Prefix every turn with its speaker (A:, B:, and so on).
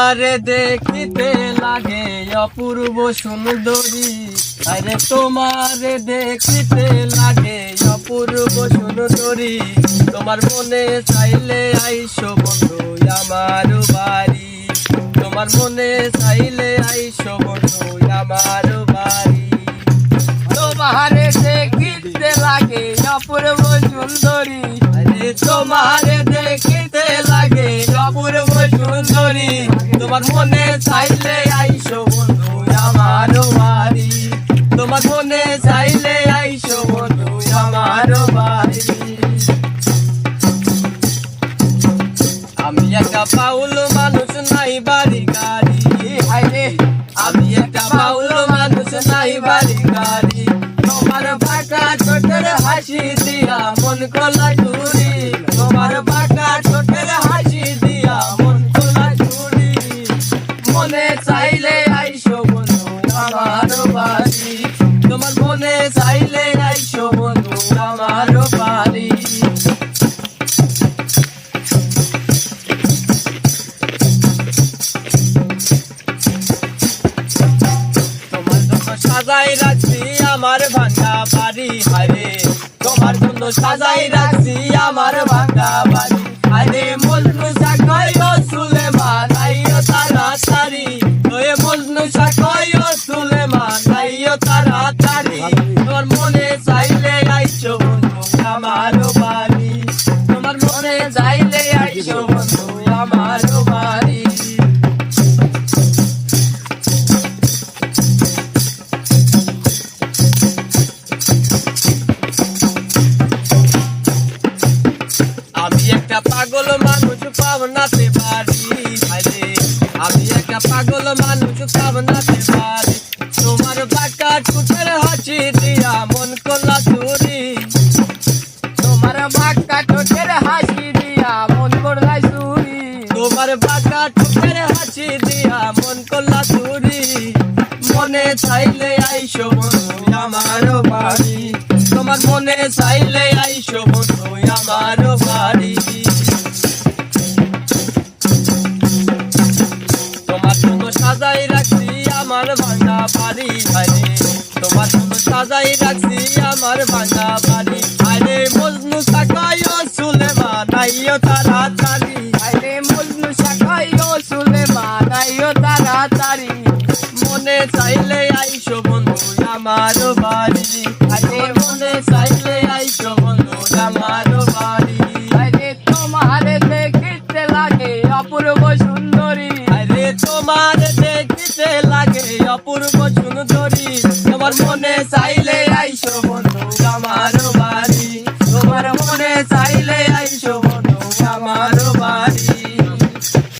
A: আরে দেখিতে লাগে অপূর্ব সুন্দরী, আরে তোমারে দেখিতে লাগে অপূর্ব সুন্দরী। তোমার মনে চাইলে আইসো বন্ধু আমার বাড়ি, তোমার মনে চাইলে আইসো বন্ধু আমার বাড়ি। তোমারে দেখিতে লাগে অপূর্ব সুন্দরী, আরে তোমারে দেখিতে লাগে অপূর্ব সুন্দরী। তোমার মনে চাইলে আইসো বন্ধু আমার বাড়ি, তোমার মনে চাইলে আইসো বন্ধু আমার বাড়ি। আমি একটা বাউল মানুষ নাই বাড়ি গাড়ি, হায়রে আমি একটা বাউল মানুষ নাই বাড়ি গাড়ি। তোমার বাঁকা ছোটের হাসি দিয়া মন কলা চুরি, তোমার বাঁকা ছোটের হাসি দিয়া মন কলা চুরি। মনে চাইলে আইসো বন্ধু আমার বাড়ি, তোমার মনে চাইলে আইসো বন্ধু আমার বাড়ি। সাজাই রাখছি আমার ভাঙা বাড়ি, হায়রে তোমার জন্য সাজাই রাখছি আমার ভাঙা বাড়ি। আরে মজনু সাকয় ও সুলেমান আইও তাড়াতাড়ি, ওয়ে মজনু সাকয় ও সুলেমান আইও তাড়াতাড়ি। তোমার মনে চাইলে আইসো বন্ধু আমার বাড়ি, তোমার মনে চাইলে আইসো বন্ধু আমার বাড়ি। আমি একটা পাগল মানুষ পাবনাতে পারি, আরে আমি একটা পাগল মানুষ পাবনাতে পারি। তোমার বাঁকা ঠোঁটের হাসি দিয়া মন কলা চুরি, তোমার বাঁকা ঠোঁটের হাসি দিয়া মন করলা চুরি, তোমার বাঁকা ঠোঁটের হাসি দিয়া মন করলা চুরি। মনে চাইলে আইসো বন্ধু আমার বাড়ি, তোমার মনে চাইলে আইসো বন্ধু আমার বাড়ি। তোমার জন্য সাজাই রাখছি আমার ভাঙা বাড়ি, আরে তোমার জন্য সাজাই রাখছি আমার ভাঙা বাড়ি। আরে মজনু সাকাই ও সুলেমান আইও তাড়াতাড়ি, আরে মজনু সাকাই ও সুলেমান আইও তাড়াতাড়ি। মনে চাইলে আইসো বন্ধু আমার বাড়ি, আরে মনে চাইলে আইসো বন্ধু আমার বাড়ি। আরে তোমারে দেখিতে লাগে অপূর্ব সুন্দরী, আরে তোমারে দেখিতে লাগে অপূর্ব